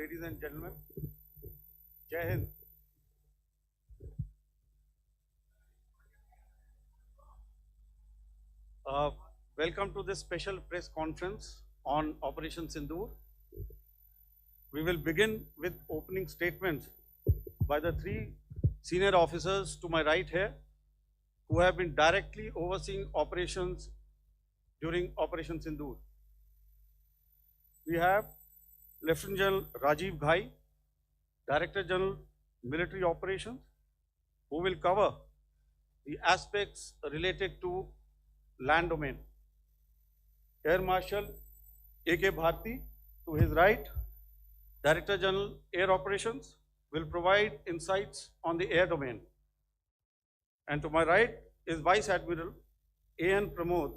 ladies and gentlemen. Jai Hind. Welcome to this special press conference on Operation Sindoor. We will begin with opening statements by the three senior officers to my right here, who have been directly overseeing operations during Operation Sindoor. We have Lieutenant General Rajiv Ghai, Director General Military Operations, who will cover the aspects related to land domain. Air Marshal A.K. Bharti, to his right, Director General Air Operations, will provide insights on the air domain. And to my right is Vice Admiral A.N. Pramod,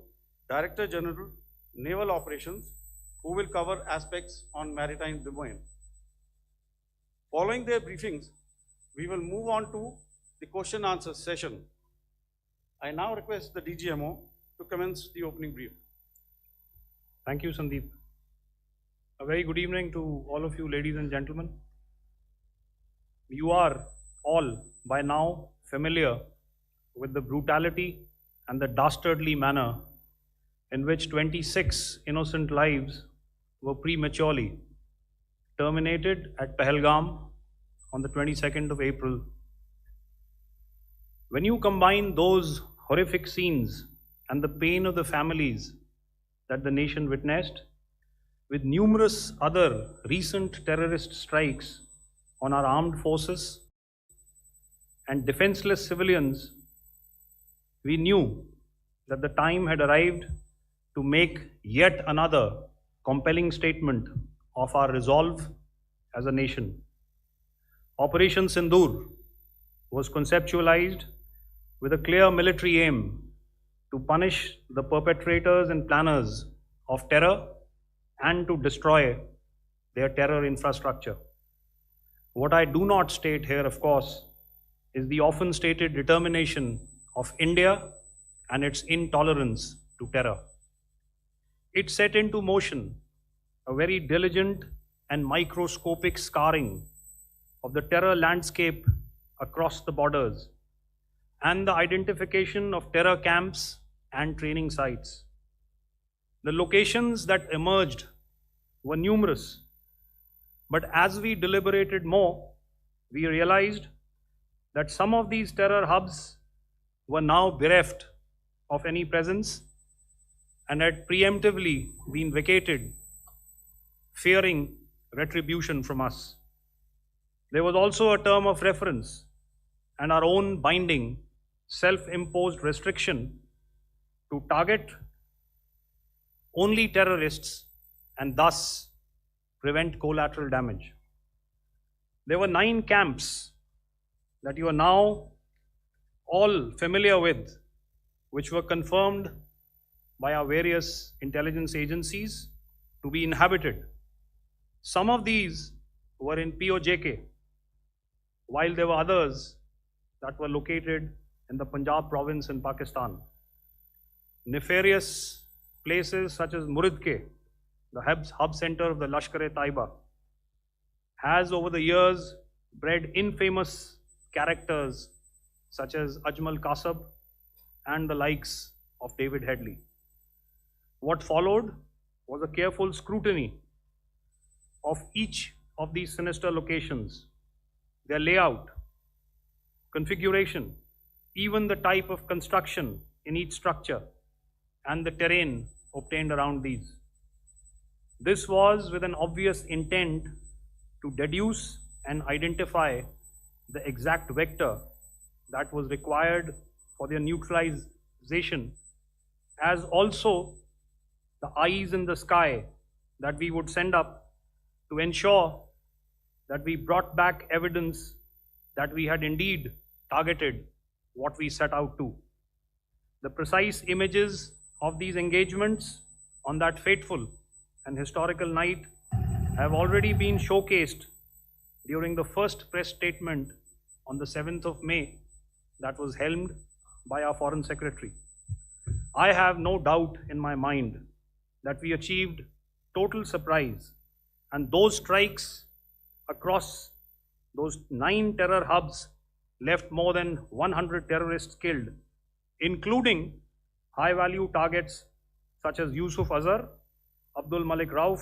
Director General Naval Operations, who will cover aspects on maritime domain. Following their briefings, we will move on to the question answer session. I now request the DGMO to commence the opening brief. Thank you, Sandeep. A very good evening to all of you, ladies and gentlemen. You are all by now familiar with the brutality and the dastardly manner in which 26 innocent lives were prematurely terminated at Pahalgam on the 22nd of April. When you combine those horrific scenes and the pain of the families that the nation witnessed with numerous other recent terrorist strikes on our armed forces and defenseless civilians, we knew that the time had arrived to make yet another compelling statement of our resolve as a nation. Operation Sindoor was conceptualized with a clear military aim to punish the perpetrators and planners of terror and to destroy their terror infrastructure. What I do not state here, of course, is the often stated determination of India and its intolerance to terror. It set into motion a very diligent and microscopic scarring of the terror landscape across the borders and the identification of terror camps and training sites. The locations that emerged were numerous, but as we deliberated more, we realized that some of these terror hubs were now bereft of any presence and had preemptively been vacated, fearing retribution from us. There was also a term of reference and our own binding, self-imposed restriction to target only terrorists and thus prevent collateral damage. There were 9 camps that you are now all familiar with, which were confirmed by our various intelligence agencies to be inhabited. Some of these were in POJK, while there were others that were located in the Punjab province in Pakistan. Nefarious places such as Muridke, the hub center of the Lashkar-e-Taiba, has over the years bred infamous characters such as Ajmal Kasab and the likes of David Headley. What followed was a careful scrutiny of each of these sinister locations, their layout, configuration, even the type of construction in each structure, and the terrain obtained around these. This was with an obvious intent to deduce and identify the exact vector that was required for their neutralization, as also the eyes in the sky that we would send up to ensure that we brought back evidence that we had indeed targeted what we set out to. The precise images of these engagements on that fateful and historical night have already been showcased during the first press statement on the 7th of May that was helmed by our Foreign Secretary. I have no doubt in my mind that we achieved total surprise, and those strikes across those 9 terror hubs left more than 100 terrorists killed, including high-value targets such as Yusuf Azhar, Abdul Malik Rauf,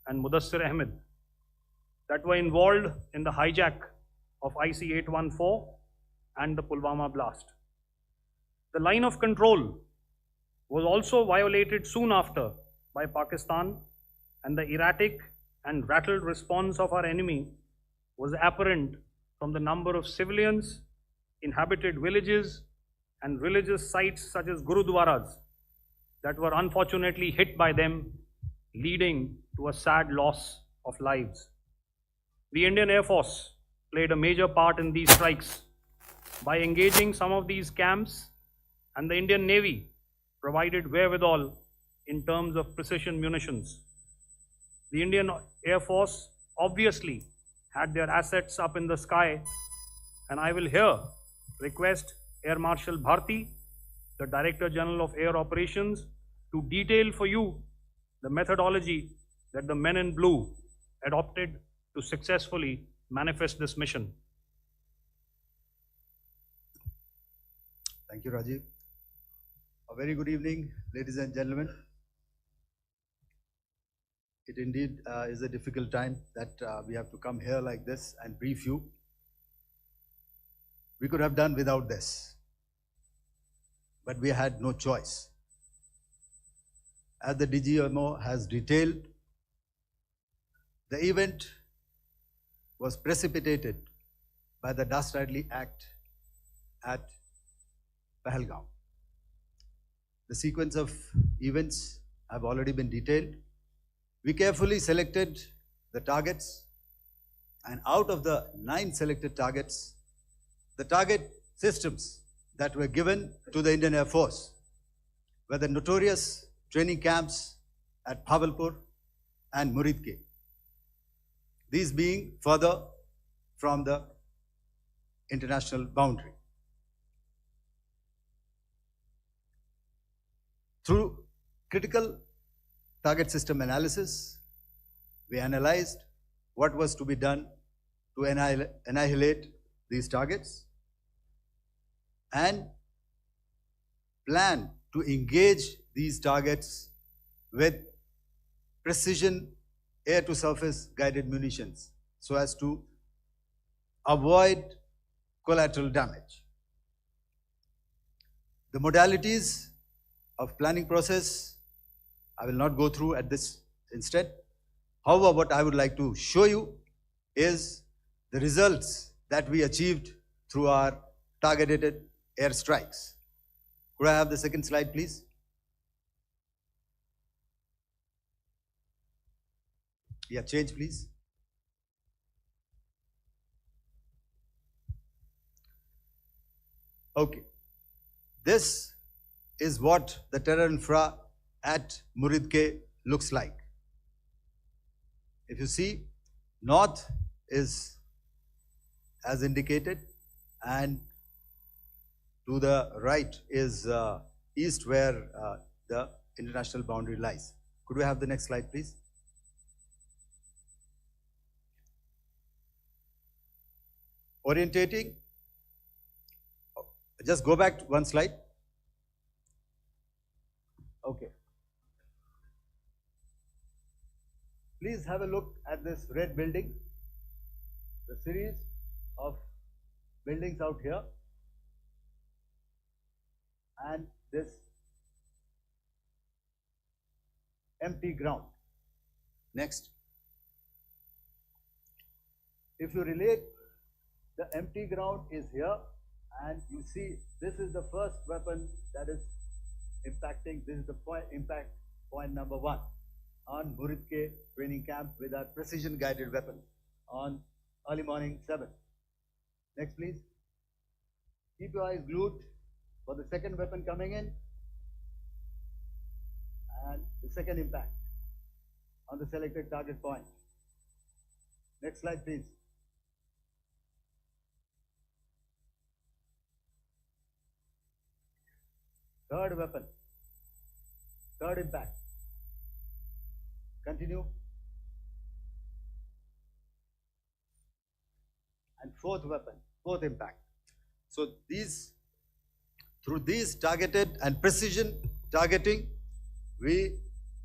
and Mudassir Ahmed that were involved in the hijack of IC-814 and the Pulwama blast. The line of control was also violated soon after by Pakistan, and the erratic and rattled response of our enemy was apparent from the number of civilians, inhabited villages, and religious sites such as Gurudwaras that were unfortunately hit by them, leading to a sad loss of lives. The Indian Air Force played a major part in these strikes by engaging some of these camps, and the Indian Navy provided wherewithal in terms of precision munitions. The Indian Air Force obviously had their assets up in the sky, and I will here request Air Marshal Bharti, the Director General of Air Operations, to detail for you the methodology that the men in blue adopted to successfully manifest this mission. Thank you, Rajiv. A very good evening, ladies and gentlemen. It indeed is a difficult time that we have to come here like this and brief you. We could have done without this, but we had no choice. As the DGMO has detailed, the event was precipitated by the dastardly act at Pahalgam. The sequence of events have already been detailed. We carefully selected the targets, and out of the 9 selected targets, the target systems that were given to the Indian Air Force were the notorious training camps at Bhavalpur and Muridke, these being further from the international boundary. Through critical target system analysis, we analyzed what was to be done to annihilate these targets and plan to engage these targets with precision air-to-surface guided munitions so as to avoid collateral damage. The modalities of planning process I will not go through at this instead. However, what I would like to show you is the results that we achieved through our targeted airstrikes. Could I have the second slide, please? Yeah, change, please. Okay. This is what the terror infra at Muridke looks like. If you see, north is as indicated, and to the right is east, where the international boundary lies. Could we have the next slide, please? Orientating. Just go back to one slide. Okay. Please have a look at this red building, the series of buildings out here, and this empty ground. Next. If you relate, the empty ground is here, and you see this is the first weapon that is impacting. This is the impact point number 1 on Muridke training camp with our precision guided weapon on early morning 7. Next, please. Keep your eyes glued for the second weapon coming in and the second impact on the selected target point. Next slide, please. Third weapon, third impact. Continue. and fourth weapon, fourth impact. So through these targeted and precision targeting, we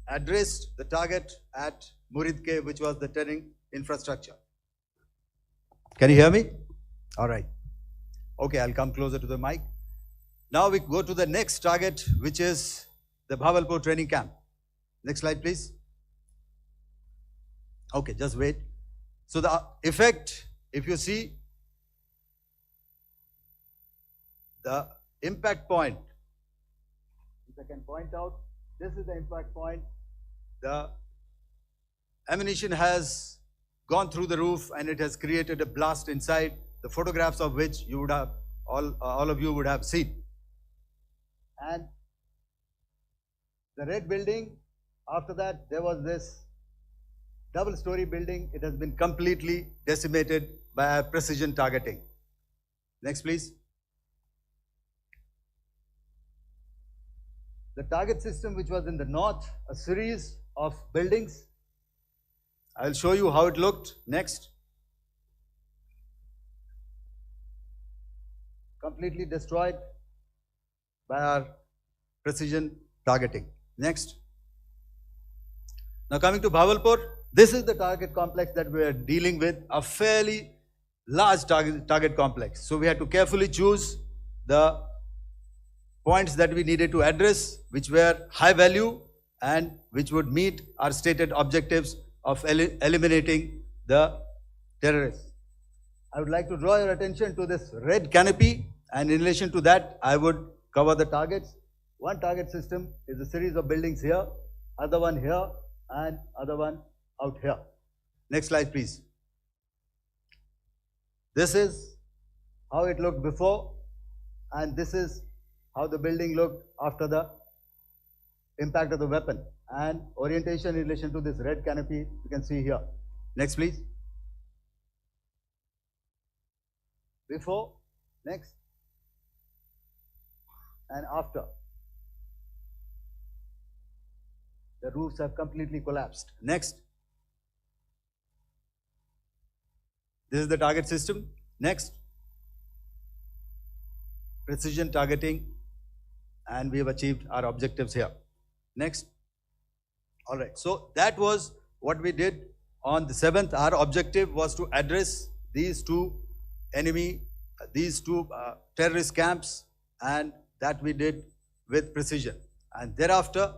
addressed the target at Muridke, which was the turning infrastructure. Can you hear me? All right. Okay, I'll come closer to the mic. Now we go to the next target, which is the Bhavalpur training camp. Next slide, please. Okay, just wait. So the effect, if you see, the impact point, if I can point out, this is the impact point. The ammunition has gone through the roof and it has created a blast inside, the photographs of which you would have, all of you would have seen. And the red building, after that, there was this double-story building. It has been completely decimated by our precision targeting. Next, please. The target system, which was in the north, a series of buildings. I'll show you how it looked. Next. Completely destroyed by our precision targeting. Next. Now coming to Bhavalpur, this is the target complex that we are dealing with, a fairly large target complex. So we had to carefully choose the points that we needed to address, which were high value and which would meet our stated objectives of eliminating the terrorists. I would like to draw your attention to this red canopy, and in relation to that, I would cover the targets. One target system is a series of buildings here, other one here, and other one out here. Next slide, please. This is how it looked before, and this is how the building looked after the impact of the weapon. And orientation in relation to this red canopy, you can see here. Next, please. Before, next, and after. The roofs have completely collapsed. Next. This is the target system. Next. Precision targeting, and we have achieved our objectives here. Next. All right. So that was what we did on the 7th. Our objective was to address these two terrorist camps, and that we did with precision. And thereafter,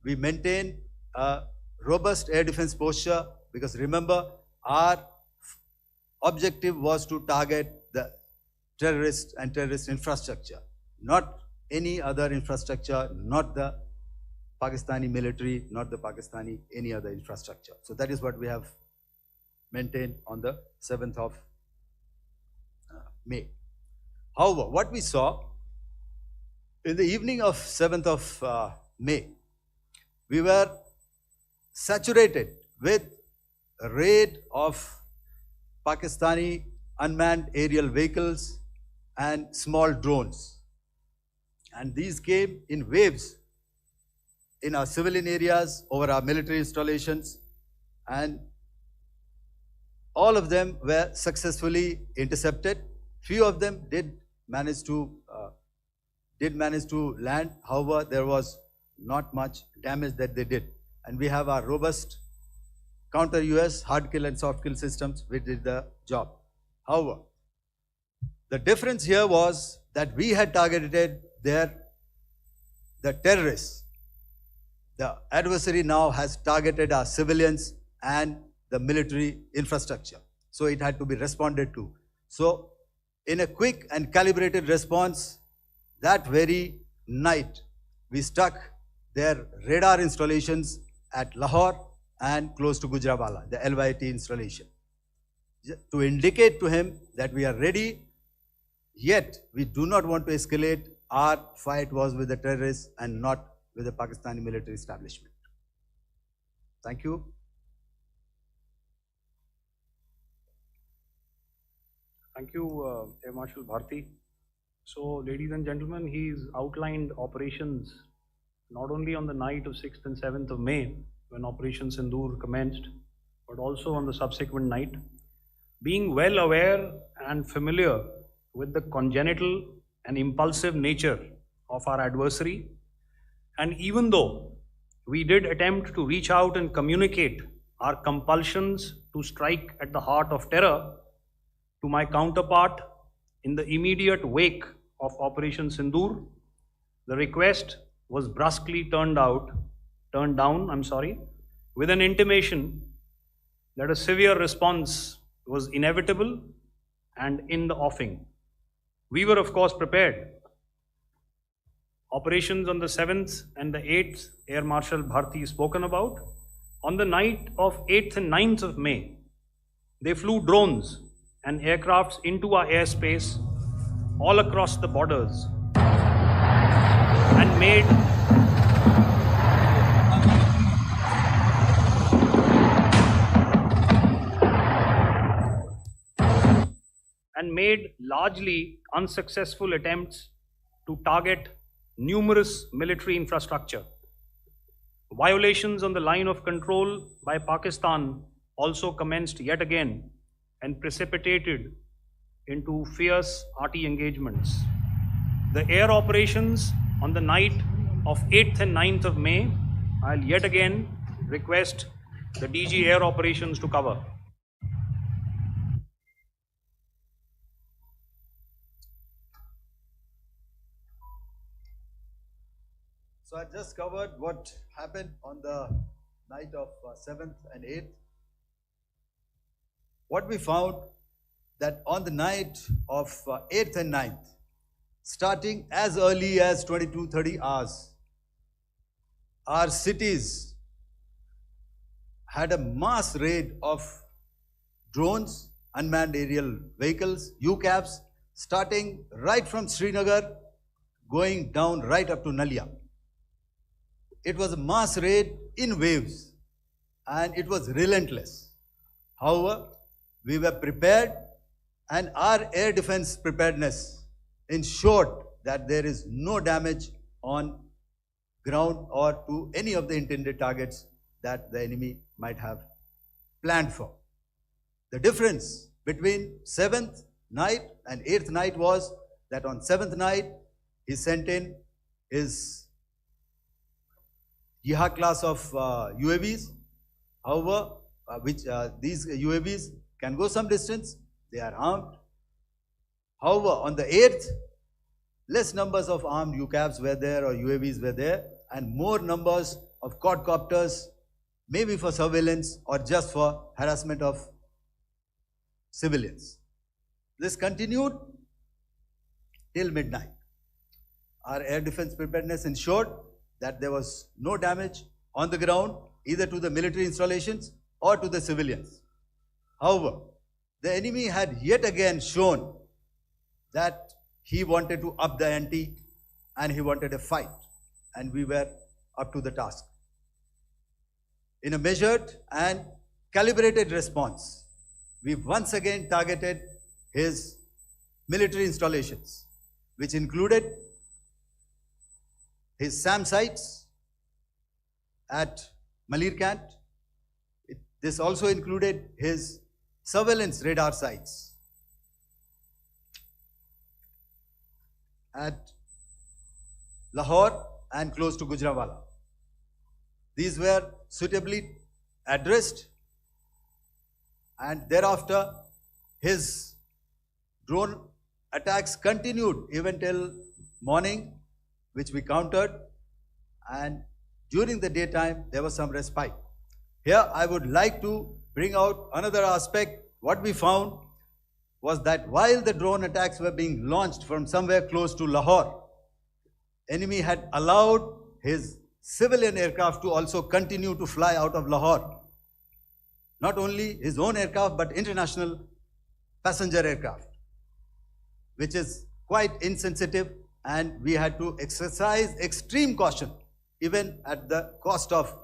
we maintained a robust air defense posture, because remember, our objective was to target the terrorist and terrorist infrastructure, not any other infrastructure, not the Pakistani military, not the Pakistani any other infrastructure. So that is what we have maintained on the 7th of May. However, what we saw in the evening of 7th of May, we were saturated with a raid of Pakistani unmanned aerial vehicles and small drones. And these came in waves in our civilian areas, over our military installations, and all of them were successfully intercepted. Few of them did manage to land. However, there was not much damage that they did. And we have our robust counter-US hard kill and soft kill systems which did the job. However, the difference here was that we had targeted the terrorists. The adversary now has targeted our civilians and the military infrastructure. So it had to be responded to. So in a quick and calibrated response, that very night, we struck their radar installations at Lahore and close to Gujranwala, the LYT installation, to indicate to him that we are ready, yet we do not want to escalate. Our fight was with the terrorists and not with the Pakistani military establishment. Thank you. Thank you, Air Marshal Bharti. So, ladies and gentlemen, he's outlined operations not only on the night of 6th and 7th of May, when Operation Sindoor commenced, but also on the subsequent night. Being well aware and familiar with the congenital and impulsive nature of our adversary. And even though we did attempt to reach out and communicate our compulsions to strike at the heart of terror to my counterpart in the immediate wake of Operation Sindoor, the request was brusquely turned down, with an intimation that a severe response was inevitable and in the offing. We were, of course, prepared. Operations on the 7th and the 8th, Air Marshal Bharti spoken about. On the night of 8th and 9th of May, they flew drones and aircrafts into our airspace all across the borders and made largely unsuccessful attempts to target numerous military infrastructure. Violations on the line of control by Pakistan also commenced yet again and precipitated into fierce arty engagements. The air operations on the night of 8th and 9th of May, I'll yet again request the DG Air Operations to cover. So I just covered what happened on the night of 7th and 8th. What we found that on the night of 8th and 9th, starting as early as 22:30 hours, our cities had a mass raid of drones, unmanned aerial vehicles, UCAVs, starting right from Srinagar, going down right up to Nalia. It was a mass raid in waves and it was relentless. However, we were prepared and our air defense preparedness ensured that there is no damage on ground or to any of the intended targets that the enemy might have planned for. The difference between 7th night and 8th night was that on 7th night, he sent in his Yeha class of UAVs. However, these UAVs can go some distance, they are armed. However, on the 8th, less numbers of armed UCAVs were there or UAVs were there, and more numbers of quadcopters, maybe for surveillance or just for harassment of civilians. This continued till midnight. Our air defense preparedness ensured that there was no damage on the ground, either to the military installations or to the civilians. However, the enemy had yet again shown that he wanted to up the ante and he wanted a fight, and we were up to the task. In a measured and calibrated response, we once again targeted his military installations, which included his SAM sites at Malirkant. This also included his surveillance radar sites at Lahore and close to Gujranwala. These were suitably addressed, and thereafter his drone attacks continued even till morning, which we countered, and during the daytime there was some respite. Here I would like to bring out another aspect. What we found was that while the drone attacks were being launched from somewhere close to Lahore, enemy had allowed his civilian aircraft to also continue to fly out of Lahore. Not only his own aircraft, but international passenger aircraft, which is quite insensitive, and we had to exercise extreme caution, even at the cost of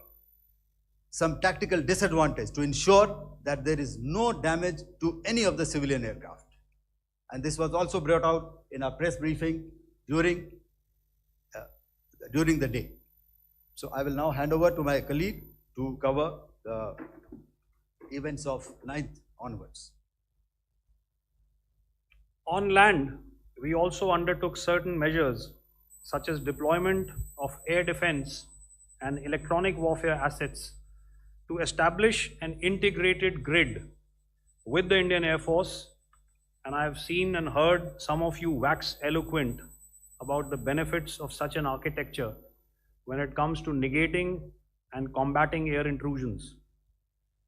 some tactical disadvantage, to ensure that there is no damage to any of the civilian aircraft. And this was also brought out in our press briefing during the day. So I will now hand over to my colleague to cover the events of 9th onwards. On land, we also undertook certain measures such as deployment of air defense and electronic warfare assets to establish an integrated grid with the Indian Air Force, and I have seen and heard some of you wax eloquent about the benefits of such an architecture when it comes to negating and combating air intrusions.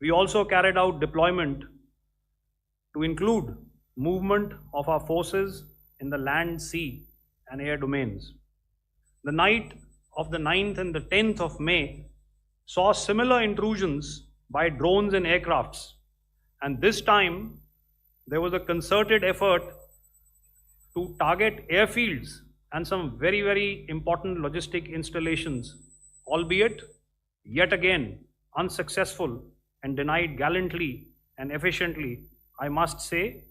We also carried out deployment to include movement of our forces in the land, sea, and air domains. The night of the 9th and the 10th of May saw similar intrusions by drones and aircrafts, and this time there was a concerted effort to target airfields and some very, very important logistic installations, albeit yet again unsuccessful and denied gallantly and efficiently, I must say,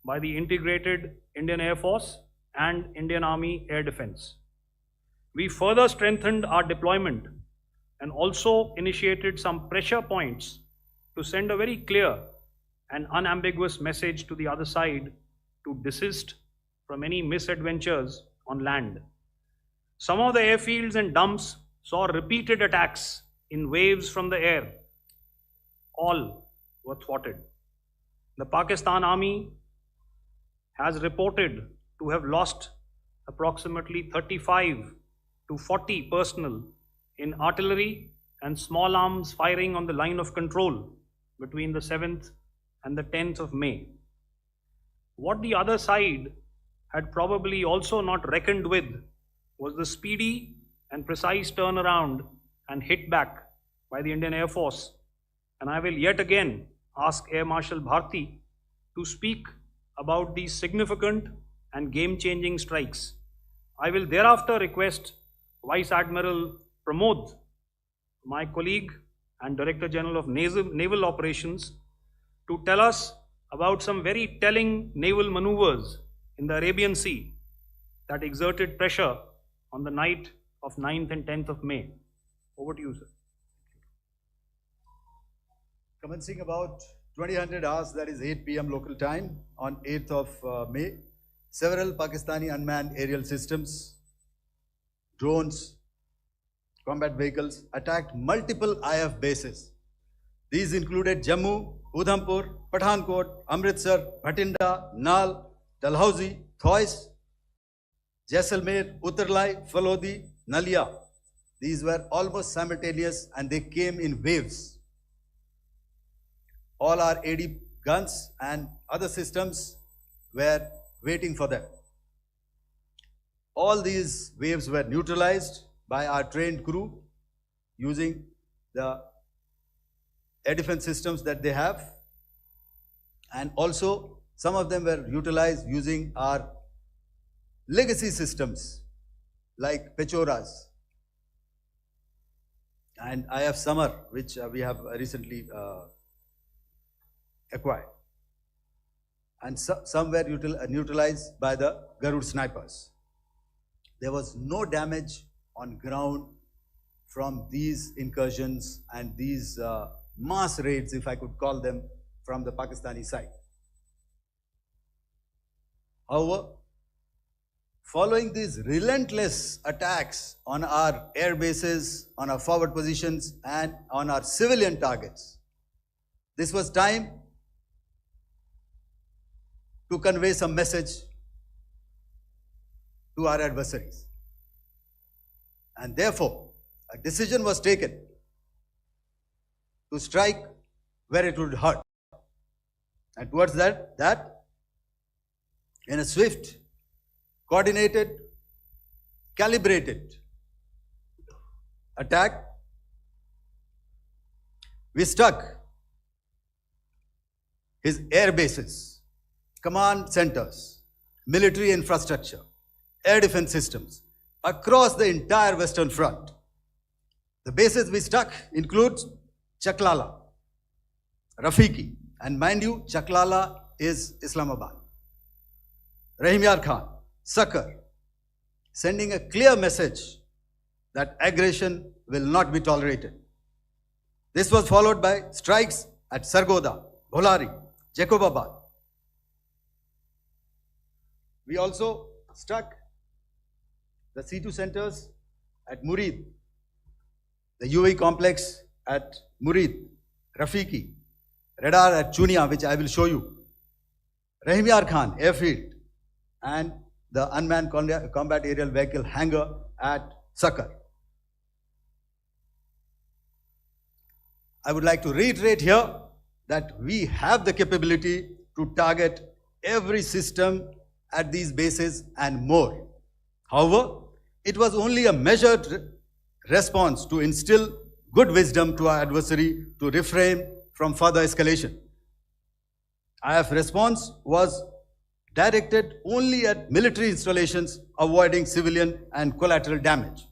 by the integrated Indian Air Force and Indian Army Air Defense. We further strengthened our deployment and also initiated some pressure points to send a very clear and unambiguous message to the other side to desist from any misadventures on land. Some of the airfields and dumps saw repeated attacks in waves from the air. All were thwarted. The Pakistan Army has reported to have lost approximately 35 to 40 personnel in artillery and small arms firing on the line of control between the 7th and the 10th of May. What the other side had probably also not reckoned with was the speedy and precise turnaround and hit back by the Indian Air Force. And I will yet again ask Air Marshal Bharti to speak about these significant and game-changing strikes. I will thereafter request Vice Admiral Pramod, my colleague and Director General of Naval Operations, to tell us about some very telling naval maneuvers in the Arabian Sea that exerted pressure on the night of 9th and 10th of May. Over to you, sir. Commencing about 2000 hours, that is 8 p.m. local time, on 8th of May, several Pakistani unmanned aerial systems, drones, combat vehicles attacked multiple IF bases. These included Jammu, Udhampur, Pathankot, Amritsar, Bhatinda, Nal, Dalhousie, Thois, Jaisalmer, Uttarlai, Falodi, Nalia. These were almost simultaneous and they came in waves. All our AD guns and other systems were waiting for them. All these waves were neutralized by our trained crew using the air defense systems that they have, and also some of them were utilized using our legacy systems like Pechoras and IF Summer, which we have recently acquired, and some were neutralized by the Garud snipers. There was no damage on ground from these incursions and these mass raids, if I could call them, from the Pakistani side. However, following these relentless attacks on our air bases, on our forward positions, and on our civilian targets, this was time to convey some message to our adversaries. And therefore, a decision was taken to strike where it would hurt. And towards that, in a swift, coordinated, calibrated attack, we struck his air bases, command centers, military infrastructure, air defense systems across the entire Western Front. The bases we struck include Chaklala, Rafiki, and mind you, Chaklala is Islamabad, Rahim Yar Khan, Sakar, sending a clear message that aggression will not be tolerated. This was followed by strikes at Sargoda, Bholari, Jacobabad, We also struck the C2 centers at Murid, the UAE complex at Murid, Rafiki, radar at Chunia, which I will show you, Rahim Yar Khan airfield, and the unmanned combat aerial vehicle hangar at Sakar. I would like to reiterate here that we have the capability to target every system at these bases and more. However, it was only a measured response to instill good wisdom to our adversary to refrain from further escalation. IF response was directed only at military installations, avoiding civilian and collateral damage.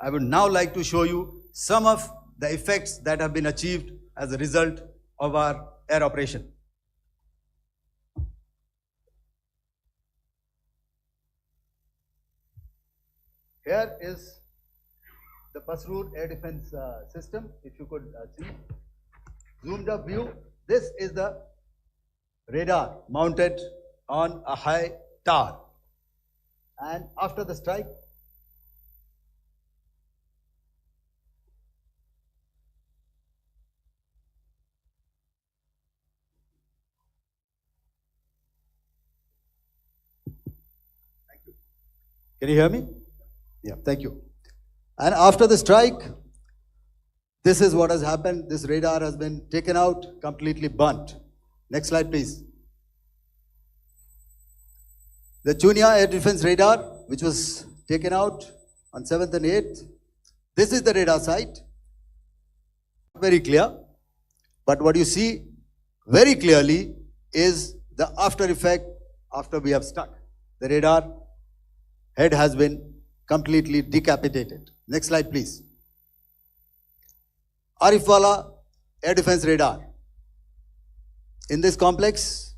I would now like to show you some of the effects that have been achieved as a result of our air operation. Here is the Pasroor air defense system. If you could see, zoomed up view. This is the radar mounted on a high tower. And after the strike, thank you. Can you hear me? Yeah, thank you. And after the strike, this is what has happened. This radar has been taken out, completely burnt. Next slide, please. The Chunia air defense radar, which was taken out on 7th and 8th. This is the radar site. Very clear. But what you see very clearly is the after effect after we have stuck. The radar head has been completely decapitated. Next slide, please. Arifwala air defense radar. In this complex,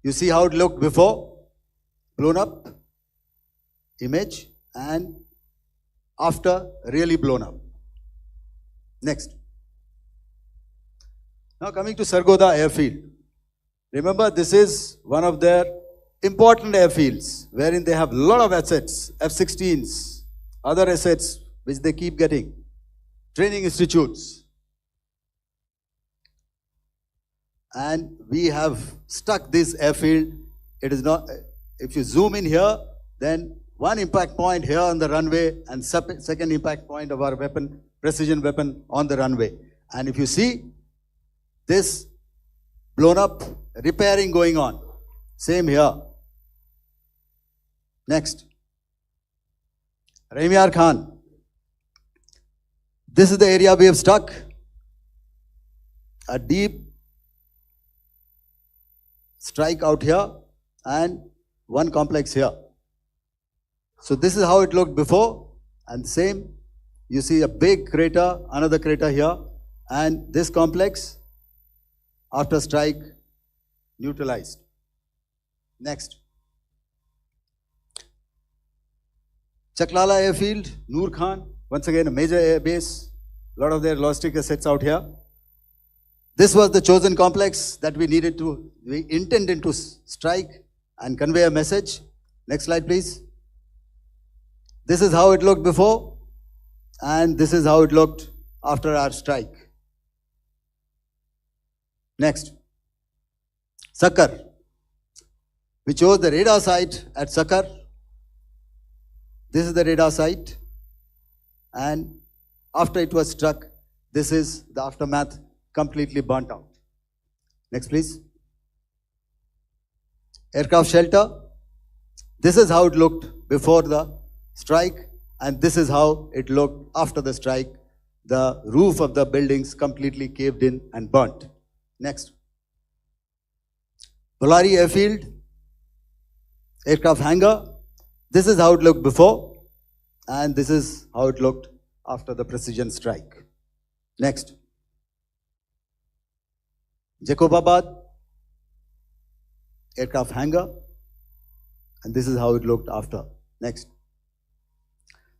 you see how it looked before, blown up image, and after really blown up. Next. Now coming to Sargodha airfield. Remember, this is one of their important airfields wherein they have a lot of assets, F-16s, other assets which they keep getting, training institutes. And we have stuck this airfield. It is not, if you zoom in here, then one impact point here on the runway and second impact point of our weapon, precision weapon on the runway. And if you see this blown up, repairing going on. Same here. Next. Rahim Yar Khan. This is the area we have struck. A deep strike out here and one complex here. So this is how it looked before, and same. You see a big crater, another crater here, and this complex after strike neutralized. Next. Chaklala airfield, Noor Khan, once again a major air base, a lot of their logistic assets out here. This was the chosen complex that we intended to strike and convey a message. Next slide, please. This is how it looked before, and this is how it looked after our strike. Next. Sakar. We chose the radar site at Sakar. This is the radar site, and after it was struck, this is the aftermath, completely burnt out. Next, please. Aircraft shelter. This is how it looked before the strike, and this is how it looked after the strike. The roof of the buildings completely caved in and burnt. Next. Bolari airfield, aircraft hangar. This is how it looked before, and this is how it looked after the precision strike. Next. Jacobabad, aircraft hangar, and this is how it looked after. Next.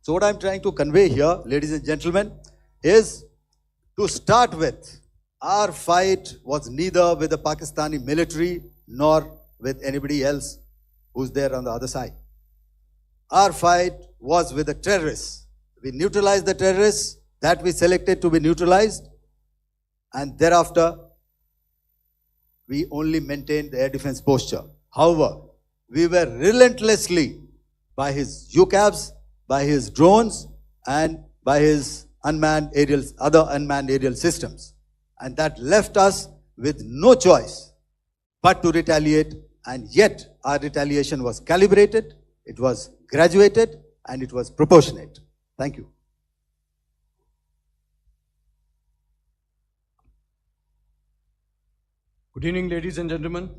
So what I'm trying to convey here, ladies and gentlemen, is to start with, our fight was neither with the Pakistani military nor with anybody else who's there on the other side. Our fight was with the terrorists. We neutralized the terrorists that we selected to be neutralized, and thereafter we only maintained the air defense posture. However, we were relentlessly by his UCAVs, by his drones, and by his other unmanned aerial systems. And that left us with no choice but to retaliate, and yet our retaliation was calibrated, it was graduated, and it was proportionate. Thank you. Good evening, ladies and gentlemen.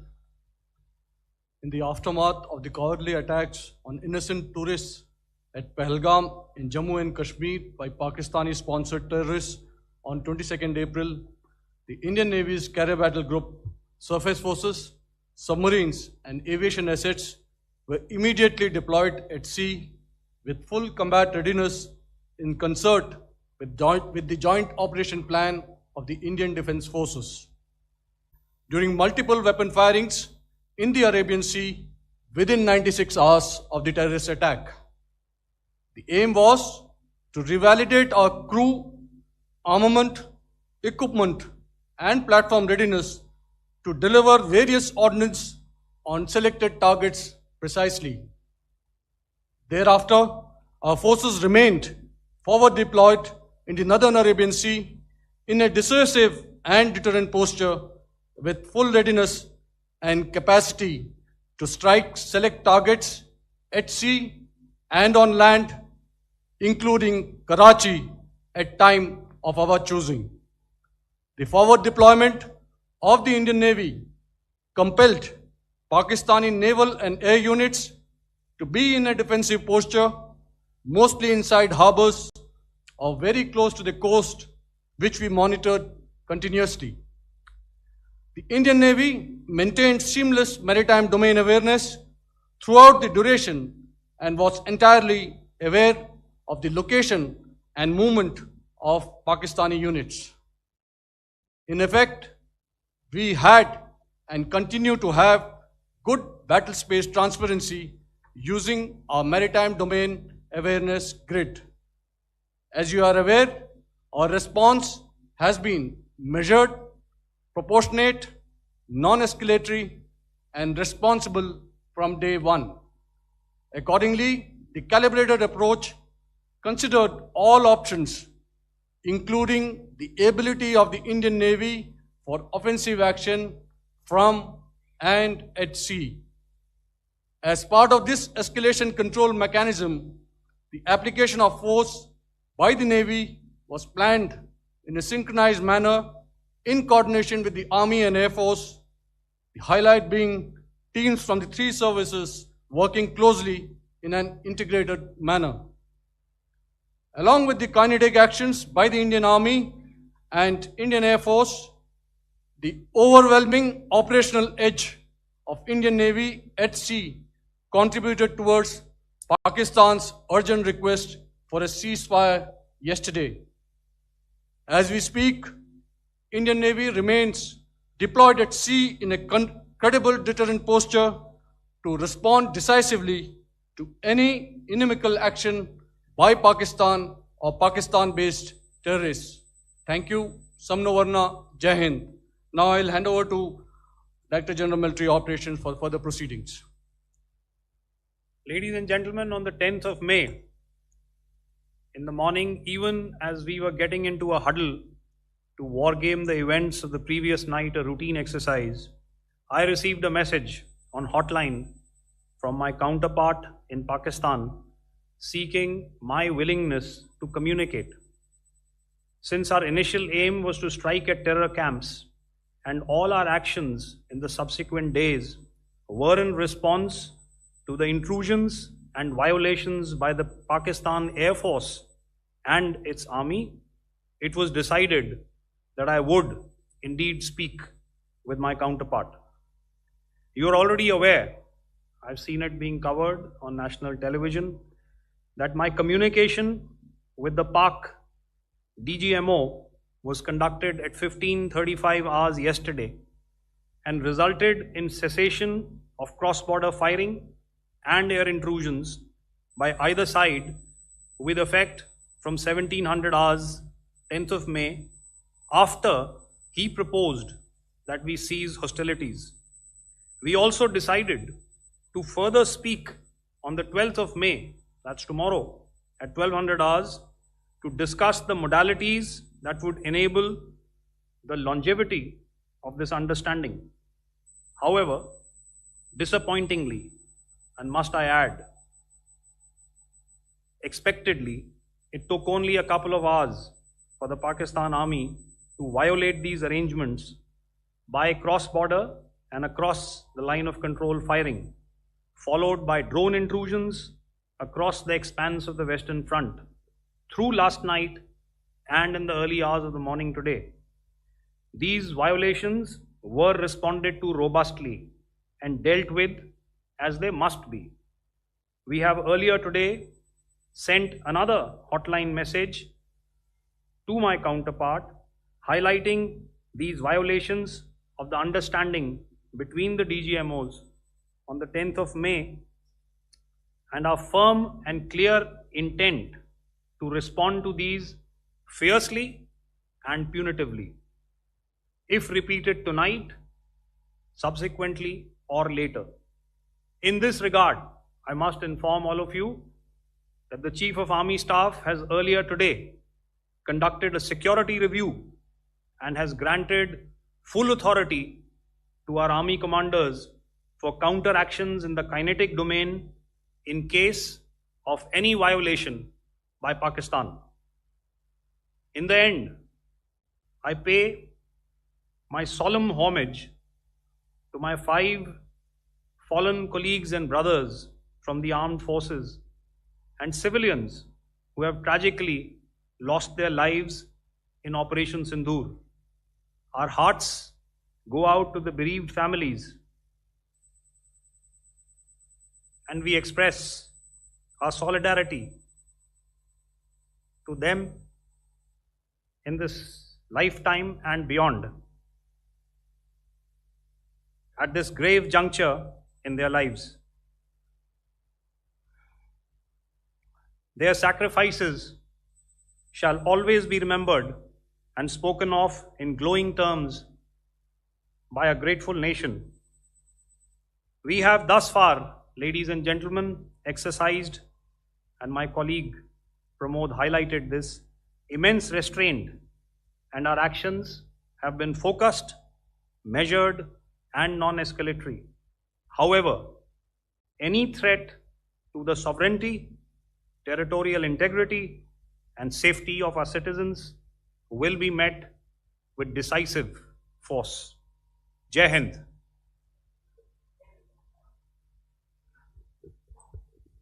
In the aftermath of the cowardly attacks on innocent tourists at Pahalgam in Jammu and Kashmir by Pakistani-sponsored terrorists on 22nd April, the Indian Navy's Carrier Battle Group, surface forces, submarines, and aviation assets were immediately deployed at sea with full combat readiness in concert with the Joint Operation Plan of the Indian Defence Forces. During multiple weapon firings in the Arabian Sea within 96 hours of the terrorist attack, the aim was to revalidate our crew, armament, equipment, and platform readiness to deliver various ordnance on selected targets precisely. Thereafter, our forces remained forward deployed in the Northern Arabian Sea in a dissuasive and deterrent posture with full readiness and capacity to strike select targets at sea and on land, including Karachi at time of our choosing. The forward deployment of the Indian Navy compelled Pakistani naval and air units to be in a defensive posture, mostly inside harbors or very close to the coast, which we monitored continuously. The Indian Navy maintained seamless maritime domain awareness throughout the duration and was entirely aware of the location and movement of Pakistani units. In effect, we had and continue to have good battle space transparency using our maritime domain awareness grid. As you are aware, our response has been measured, proportionate, non-escalatory, and responsible from day one. Accordingly, the calibrated approach considered all options, including the ability of the Indian Navy for offensive action from and at sea. As part of this escalation control mechanism, the application of force by the Navy was planned in a synchronized manner in coordination with the Army and Air Force, the highlight being teams from the three services working closely in an integrated manner. Along with the kinetic actions by the Indian Army and Indian Air Force, the overwhelming operational edge of Indian Navy at sea contributed towards Pakistan's urgent request for a ceasefire yesterday. As we speak, Indian Navy remains deployed at sea in a credible deterrent posture to respond decisively to any inimical action by Pakistan or Pakistan-based terrorists. Thank you. Samno Varna, Jai Hind. Now I'll hand over to Director General Military Operations for further proceedings. Ladies and gentlemen, on the 10th of May, in the morning, even as we were getting into a huddle to wargame the events of the previous night, a routine exercise, I received a message on hotline from my counterpart in Pakistan seeking my willingness to communicate. Since our initial aim was to strike at terror camps, and all our actions in the subsequent days were in response to the intrusions and violations by the Pakistan Air Force and its army, it was decided that I would indeed speak with my counterpart. You are already aware, I've seen it being covered on national television, that my communication with the Pak DGMO was conducted at 15:35 hours yesterday and resulted in cessation of cross-border firing and air intrusions by either side with effect from 1700 hours 10th of May, after he proposed that we cease hostilities. We also decided to further speak on the 12th of May, that's tomorrow, at 1200 hours, to discuss the modalities that would enable the longevity of this understanding. However, disappointingly, and must I add, expectedly, it took only a couple of hours for the Pakistan Army to violate these arrangements by cross-border and across the line of control firing, followed by drone intrusions across the expanse of the Western Front through last night and in the early hours of the morning today. These violations were responded to robustly and dealt with as they must be. We have earlier today sent another hotline message to my counterpart highlighting these violations of the understanding between the DGMOs on the 10th of May and our firm and clear intent to respond to these fiercely and punitively, if repeated tonight, subsequently, or later. In this regard, I must inform all of you that the Chief of Army Staff has earlier today conducted a security review and has granted full authority to our Army commanders for counter actions in the kinetic domain in case of any violation by Pakistan. In the end, I pay my solemn homage to my 5 fallen colleagues and brothers from the armed forces and civilians who have tragically lost their lives in Operation Sindoor. Our hearts go out to the bereaved families, and we express our solidarity to them in this lifetime and beyond, at this grave juncture in their lives. Their sacrifices shall always be remembered and spoken of in glowing terms by a grateful nation. We have thus far, ladies and gentlemen, exercised, and my colleague Pramod highlighted this, immense restraint, and our actions have been focused, measured, and non-escalatory. However, any threat to the sovereignty, territorial integrity, and safety of our citizens will be met with decisive force. Jai Hind.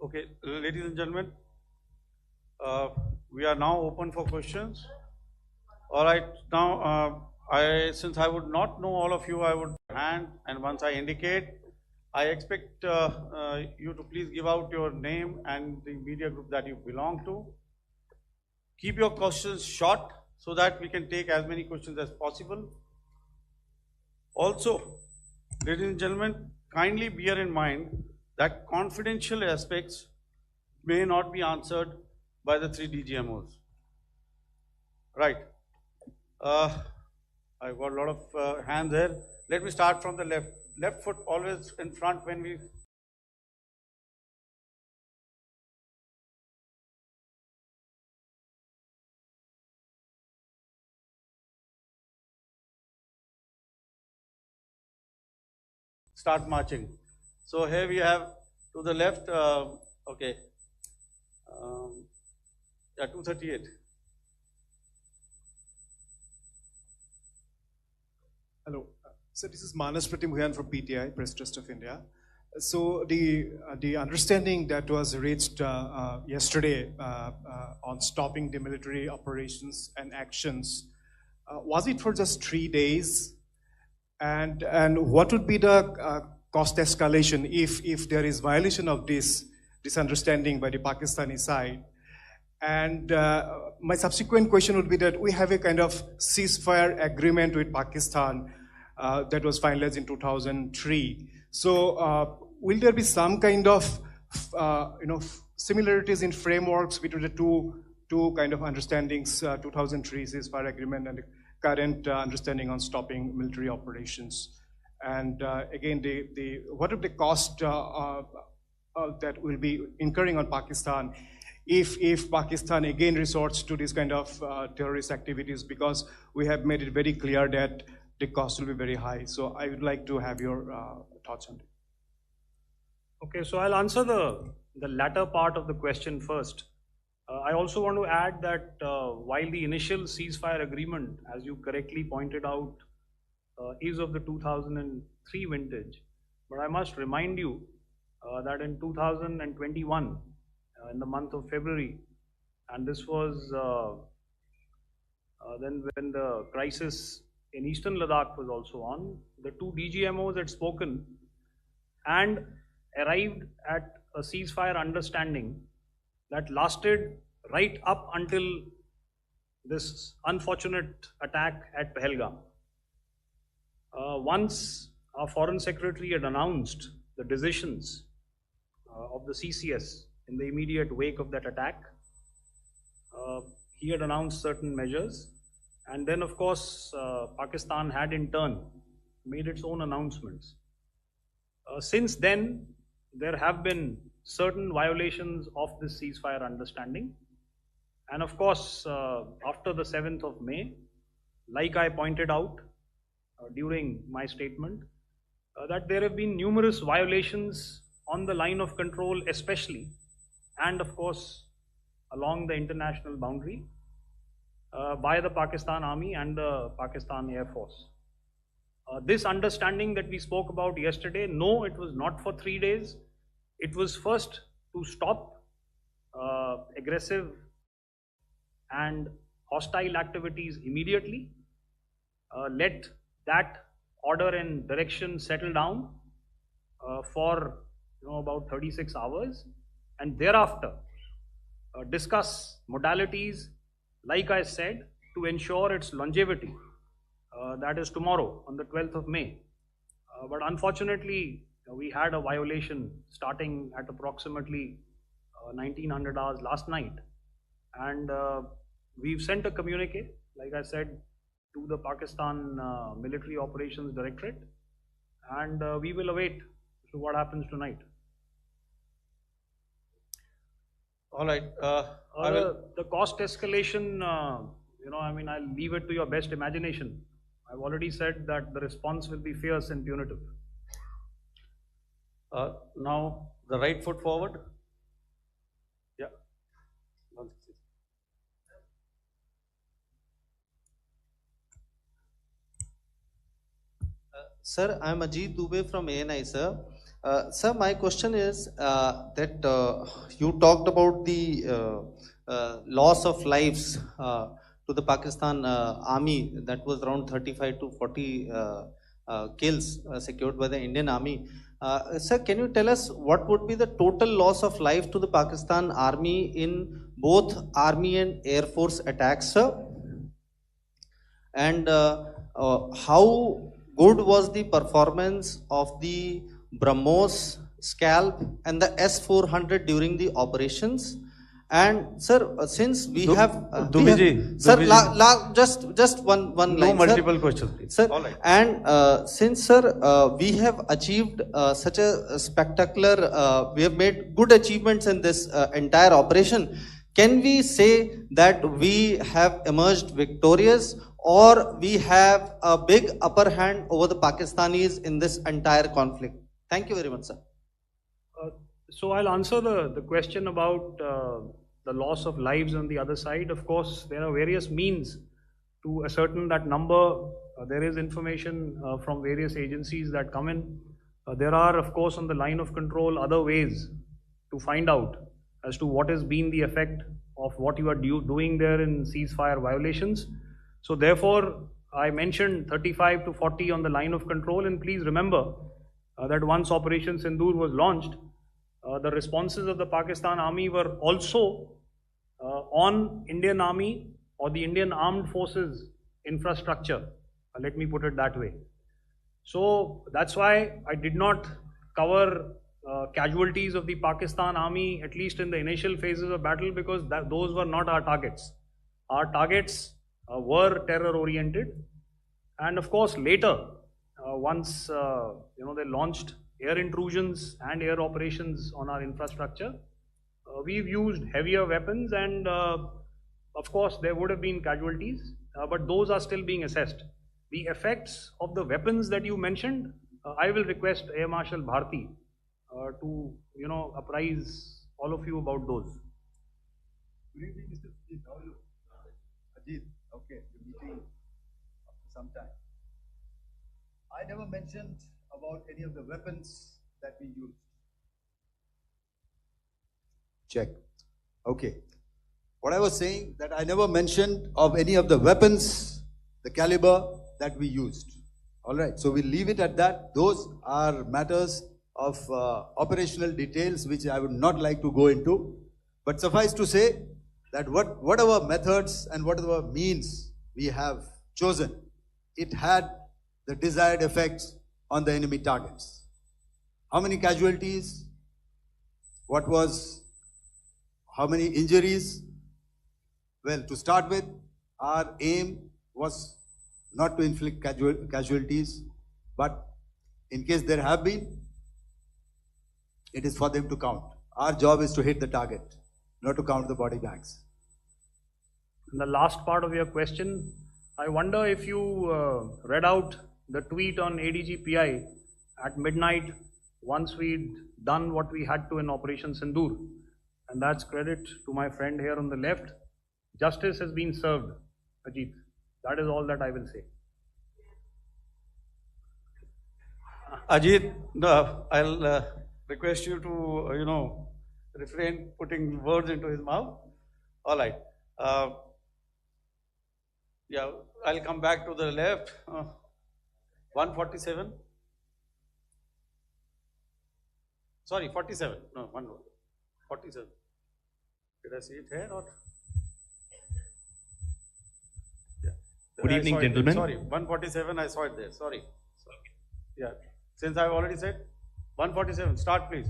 Okay, ladies and gentlemen, we are now open for questions. All right, now since I would not know all of you, I would hand, and once I indicate, I expect you to please give out your name and the media group that you belong to. Keep your questions short so that we can take as many questions as possible. Also, ladies and gentlemen, kindly bear in mind that confidential aspects may not be answered by the 3 DGMOs. Right. I've got a lot of hands there. Let me start from the left. Left foot always in front when we start marching. So here we have to the left, okay, yeah, 238. Hello. So this is Manas Pratimhuyan from PTI, Press Trust of India. So the understanding that was reached yesterday on stopping the military operations and actions, was it for just 3 days? And what would be the cost escalation if there is violation of this understanding by the Pakistani side? And my subsequent question would be that we have a kind of ceasefire agreement with Pakistan that was finalized in 2003. So will there be some kind of similarities in frameworks between the two kind of understandings, 2003 ceasefire agreement and the current understanding on stopping military operations. And again, what are the cost that will be incurring on Pakistan if Pakistan again resorts to this kind of terrorist activities, because we have made it very clear that the cost will be very high. So I would like to have your thoughts on it. Okay, so I'll answer the latter part of the question first. I also want to add that while the initial ceasefire agreement, as you correctly pointed out, is of the 2003 vintage, but I must remind you that in 2021, in the month of February, and this was then when the crisis in Eastern Ladakh was also on, the two DGMOs had spoken and arrived at a ceasefire understanding that lasted right up until this unfortunate attack at Pahalgam. Once our Foreign Secretary had announced the decisions of the CCS in the immediate wake of that attack, he had announced certain measures, and then of course Pakistan had in turn made its own announcements. Since then, there have been certain violations of this ceasefire understanding, and of course after the 7th of May, like I pointed out during my statement, that there have been numerous violations on the line of control especially, and of course along the international boundary by the Pakistan Army and the Pakistan Air Force. This understanding that we spoke about yesterday, no, it was not for 3 days. It was first to stop aggressive and hostile activities immediately, let that order and direction settle down for about 36 hours, and thereafter discuss modalities, like I said, to ensure its longevity. That is tomorrow on the 12th of May. But unfortunately, we had a violation starting at approximately 1900 hours last night, and we've sent a communique, like I said, to the Pakistan Military Operations Directorate, and we will await what happens tonight. All right. The cost escalation, I'll leave it to your best imagination. I've already said that the response will be fierce and punitive. Now, the right foot forward. Yeah. Sir, I am Ajit Dubey from ANI, sir. Sir, my question is that you talked about the loss of lives to the Pakistan army, that was around 35 to 40 kills secured by the Indian army. Sir, can you tell us what would be the total loss of life to the Pakistan army in both army and air force attacks, sir? And how good was the performance of the BrahMos, Scalp and the S-400 during the operations? And sir, since we just one line, no multiple questions, please. Sir. All right. And since sir, we have achieved such a spectacular, we have made good achievements in this entire operation, can we say that we have emerged victorious, or we have a big upper hand over the Pakistanis in this entire conflict? Thank you very much, sir. So I'll answer the question about the loss of lives on the other side. Of course, there are various means to ascertain that number. There is information from various agencies that come in. There are, of course, on the line of control, other ways to find out as to what has been the effect of what you are doing there in ceasefire violations. So therefore, I mentioned 35 to 40 on the line of control, and please remember that once Operation Sindoor was launched, the responses of the Pakistan Army were also on Indian Army or the Indian Armed Forces infrastructure. Let me put it that way. So that's why I did not cover casualties of the Pakistan army, at least in the initial phases of battle, because those were not our targets. Our targets were terror oriented. And of course, later, once they launched air intrusions and air operations on our infrastructure, we've used heavier weapons, and of course there would have been casualties, but those are still being assessed. The effects of the weapons that you mentioned, I will request Air Marshal Bharti to apprise all of you about those. Good evening, Mr. Ajit. How are you? Ajit, okay, you're meeting after some time. I never mentioned about any of the weapons that we used. Check. Okay. What I was saying, that I never mentioned of any of the weapons, the caliber that we used. All right. So we'll leave it at that. Those are matters of operational details which I would not like to go into. But suffice to say that whatever methods and whatever means we have chosen, it had the desired effects on the enemy targets. How many casualties? How many injuries? Well, to start with, our aim was not to inflict casualties, but in case there have been, it is for them to count. Our job is to hit the target, not to count the body bags. And the last part of your question, I wonder if you read out the tweet on ADG-PI at midnight once we'd done what we had to in Operation Sindoor. And that's credit to my friend here on the left. Justice has been served, Ajit. That is all that I will say. Ajit, I'll request you to, refrain putting words into his mouth. All right. Yeah, I'll come back to the left. 147. Sorry, 47. No, 47. Did I see it here or? Yeah. Good evening, gentlemen. Sorry, 147. I saw it there. Sorry. Yeah. Since I've already said 147. Start, please.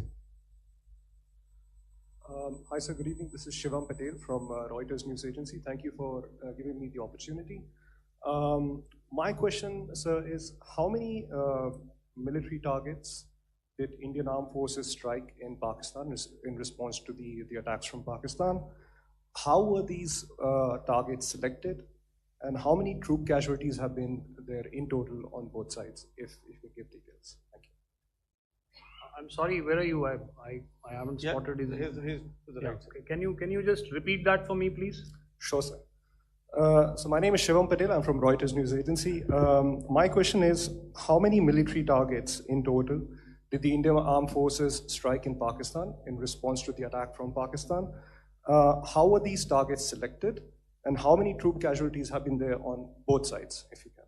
Hi, sir. Good evening. This is Shivam Patel from Reuters News Agency. Thank you for giving me the opportunity. My question, sir, is how many military targets did Indian Armed Forces strike in Pakistan in response to the attacks from Pakistan? How were these targets selected? And how many troop casualties have been there in total on both sides, if you could give details? Thank you. I'm sorry, where are you? I haven't spotted his. He's to the right. Okay. Can you just repeat that for me, please? Sure, sir. So my name is Shivam Patel. I'm from Reuters News Agency. My question is, how many military targets in total did the Indian Armed Forces strike in Pakistan in response to the attack from Pakistan? How were these targets selected? And how many troop casualties have been there on both sides, if you can?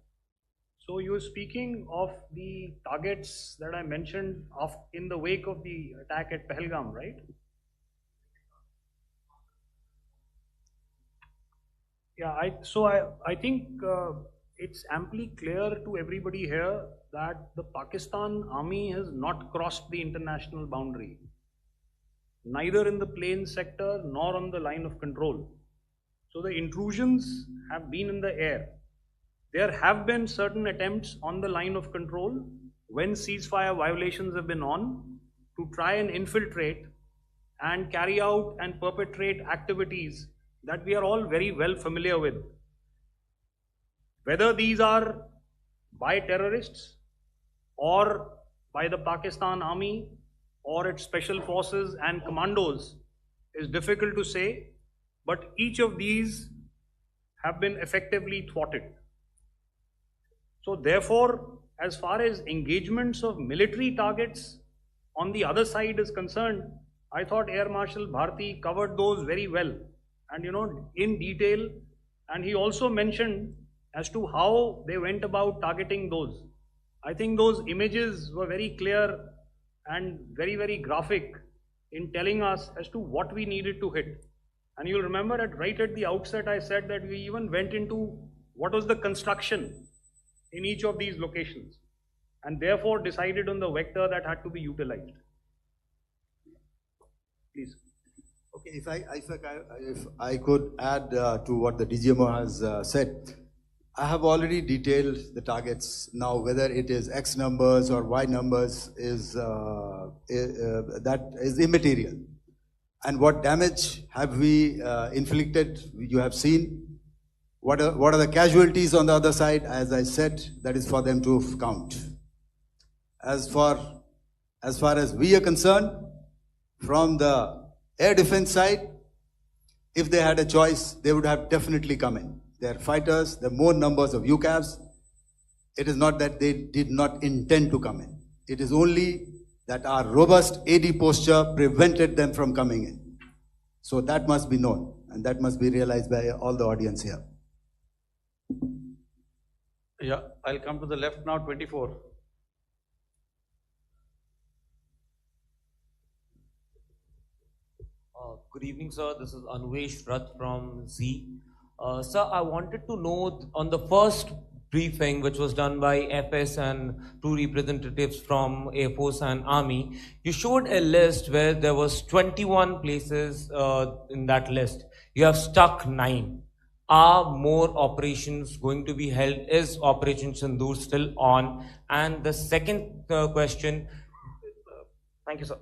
So you're speaking of the targets that I mentioned in the wake of the attack at Pahalgam, right? Yeah, I think it's amply clear to everybody here that the Pakistan army has not crossed the international boundary, neither in the plain sector nor on the line of control. So the intrusions have been in the air. There have been certain attempts on the line of control when ceasefire violations have been on to try and infiltrate and carry out and perpetrate activities that we are all very well familiar with. Whether these are by terrorists or by the Pakistan army or its special forces and commandos is difficult to say, but each of these have been effectively thwarted. So therefore, as far as engagements of military targets on the other side is concerned, I thought Air Marshal Bharti covered those very well and in detail, and he also mentioned as to how they went about targeting those. I think those images were very clear and very, very graphic in telling us as to what we needed to hit. And you'll remember right at the outset I said that we even went into what was the construction in each of these locations and therefore decided on the vector that had to be utilized. Please. Okay, if I could add to what the DGMO has said, I have already detailed the targets. Now, whether it is X numbers or Y numbers is that is immaterial. And what damage have we inflicted? You have seen. What are the casualties on the other side? As I said, that is for them to count. As far as we are concerned, from the air defense side, if they had a choice, they would have definitely come in. They are fighters, there are more numbers of UCAVs. It is not that they did not intend to come in. It is only that our robust AD posture prevented them from coming in. So that must be known, and that must be realized by all the audience here. Yeah, I'll come to the left now, 24. Good evening, sir. This is Anvesh Rath from Z. Sir, I wanted to know on the first briefing, which was done by FS and two representatives from Air Force and Army, you showed a list where there was 21 places in that list. You have stuck 9. Are more operations going to be held? Is Operation Sindoor still on? And the second question, thank you, sir.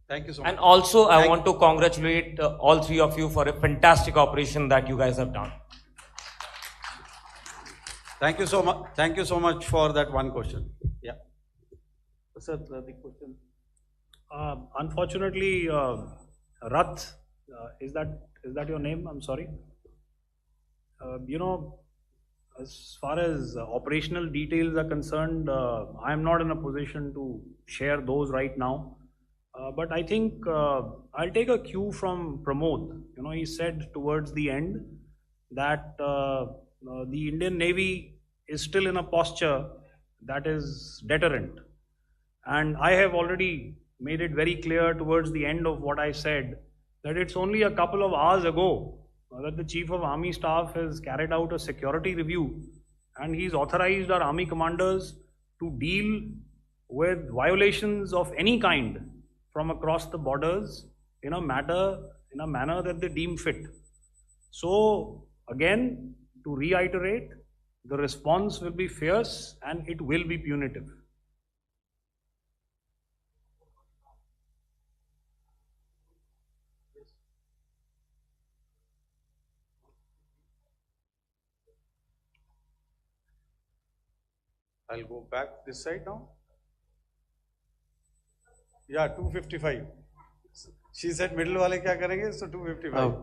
Thank you so much. And also, I want to congratulate all three of you for a fantastic operation that you guys have done. Thank you so much. Thank you so much for that one question. Yeah. Sir, the question. Unfortunately, Rath, is that your name? I'm sorry. As far as operational details are concerned, I am not in a position to share those right now. But I think I'll take a cue from Pramod. He said towards the end that the Indian Navy is still in a posture that is deterrent. And I have already made it very clear towards the end of what I said that it's only a couple of hours ago that the Chief of Army Staff has carried out a security review, and he's authorized our Army commanders to deal with violations of any kind from across the borders in a manner that they deem fit. So again, to reiterate, the response will be fierce and it will be punitive. I'll go back this side now. Yeah, 255. She said middle wale kya karenge, so 255.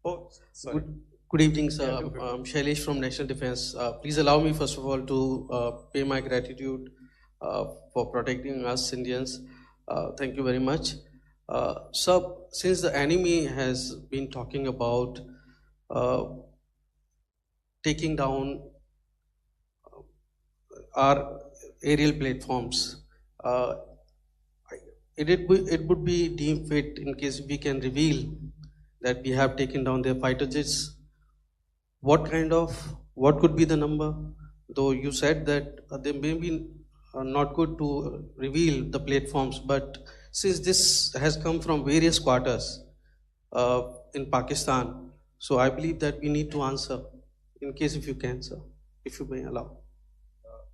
Oh, sorry. Good evening, sir. Yeah, 255. I'm Shailesh from National Defense. Please allow me, first of all, to pay my gratitude for protecting us Indians. Thank you very much. Sir, since the enemy has been talking about taking down our aerial platforms, it would be deemed fit in case we can reveal that we have taken down their fighter jets. What could be the number? Though you said that they may be not good to reveal the platforms, but since this has come from various quarters in Pakistan, so I believe that we need to answer, in case if you can, sir, if you may allow.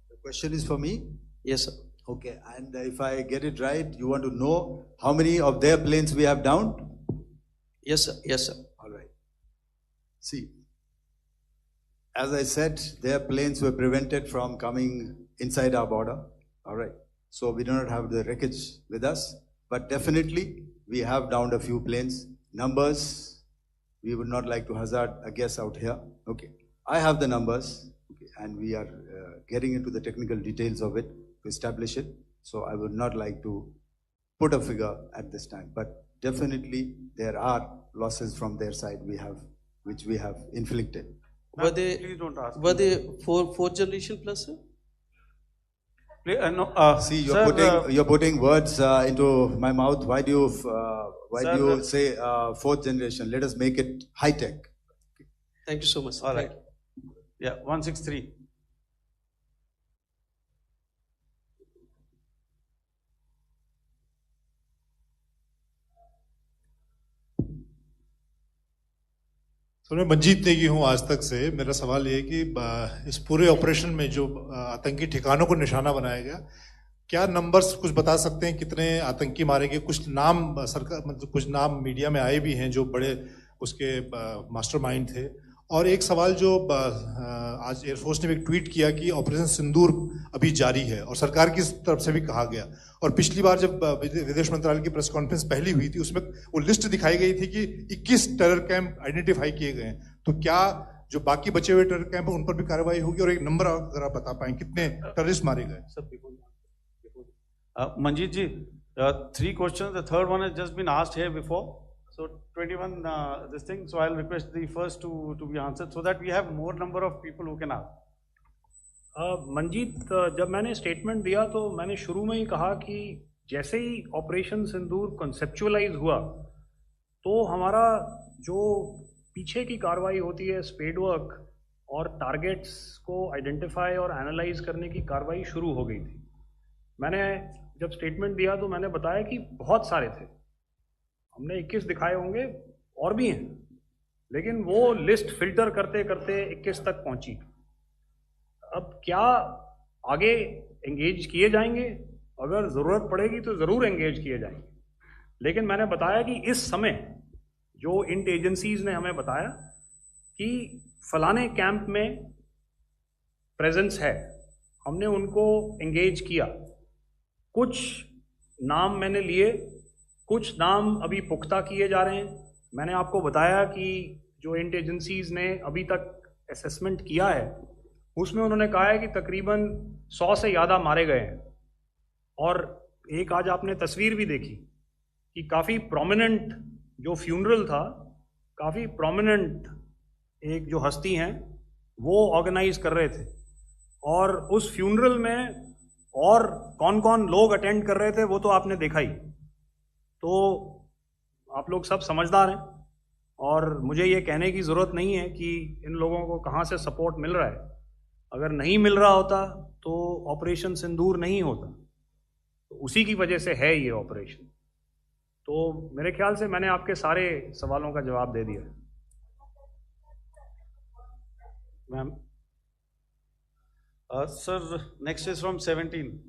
The question is for me? Yes, sir. Okay, and if I get it right, you want to know how many of their planes we have downed? Yes, sir. Yes, sir. All right. See, as I said, their planes were prevented from coming inside our border. All right. So we do not have the wreckage with us, but definitely we have downed a few planes. Numbers, we would not like to hazard a guess out here. Okay. I have the numbers, okay, and we are getting into the technical details of it to establish it. So I would not like to put a figure at this time, but definitely there are losses from their side which we have inflicted. Were Please don't ask. they fourth generation plus, sir? See, sir, you're putting words into my mouth. Why do you say fourth generation? Let us make it high tech. Thank you so much, sir. All right. Yeah, 163. तो मैं मंजीत नेगी हूँ आज तक से। मेरा सवाल ये है कि इस पूरे ऑपरेशन में जो आतंकी ठिकानों को निशाना बनाया गया, क्या नंबर्स कुछ बता सकते हैं कितने आतंकी मारे गए? कुछ नाम सरकार, मतलब कुछ नाम मीडिया में आए भी हैं जो बड़े उसके मास्टरमाइंड थे। और एक सवाल जो आज एयरफोर्स ने भी एक ट्वीट किया कि ऑपरेशन सिंदूर अभी जारी है और सरकार की तरफ से भी कहा गया। और पिछली बार जब विदेश मंत्रालय की प्रेस कॉन्फ्रेंस पहली हुई थी उसमें वो लिस्ट दिखाई गई थी कि 21 टेरर कैंप आइडेंटिफाई किए गए हैं। तो क्या जो बाकी बचे हुए टेरर कैंप उन पर भी कार्रवाई होगी? और एक नंबर अगर आप बता पाएं कितने टेररिस्ट मारे गए? Manjeet ji, 3 questions. The third one has just been asked here before. So 21 this thing. So I'll request the first to be answered so that we have more number of people who can ask. Manjeet, जब मैंने statement दिया तो मैंने शुरू में ही कहा कि जैसे ही ऑपरेशन सिंदूर कॉन्सेप्चुअलाइज हुआ तो हमारा जो पीछे की कार्रवाई होती है, स्पेड वर्क और टारगेट्स को आइडेंटिफाई और एनालाइज करने की कार्रवाई शुरू हो गई थी। मैंने जब स्टेटमेंट दिया तो मैंने बताया कि बहुत सारे थे, हमने 21 दिखाए होंगे और भी हैं, लेकिन वो लिस्ट फिल्टर करते करते 21 तक पहुंची। अब क्या आगे एंगेज किए जाएंगे? अगर ज़रूरत पड़ेगी तो ज़रूर एंगेज किए जाएंगे, लेकिन मैंने बताया कि इस समय जो इंट एजेंसीज ने हमें बताया कि फलाने कैंप में प्रेजेंस है, हमने उनको एंगेज किया। कुछ नाम मैंने लिए, कुछ नाम अभी पुख्ता किए जा रहे हैं। मैंने आपको बताया कि जो इंट एजेंसीज ने अभी तक असेसमेंट किया है उसमें उन्होंने कहा है कि तकरीबन 100 से ज़्यादा मारे गए हैं। और एक आज आपने तस्वीर भी देखी कि काफ़ी प्रोमिनेंट जो फ्यूनरल था, काफ़ी प्रोमिनेंट एक जो हस्ती हैं वो ऑर्गेनाइज कर रहे थे, और उस फ्यूनरल में और कौन कौन लोग अटेंड कर रहे थे वो तो आपने देखा ही। तो आप लोग सब समझदार हैं और मुझे ये कहने की ज़रूरत नहीं है कि इन लोगों को कहाँ से सपोर्ट मिल रहा है। अगर नहीं मिल रहा होता तो ऑपरेशन सिंदूर नहीं होता, तो उसी की वजह से है ये ऑपरेशन। तो मेरे ख्याल से मैंने आपके सारे सवालों का जवाब दे दिया। Ma'am, sir, next is from 17।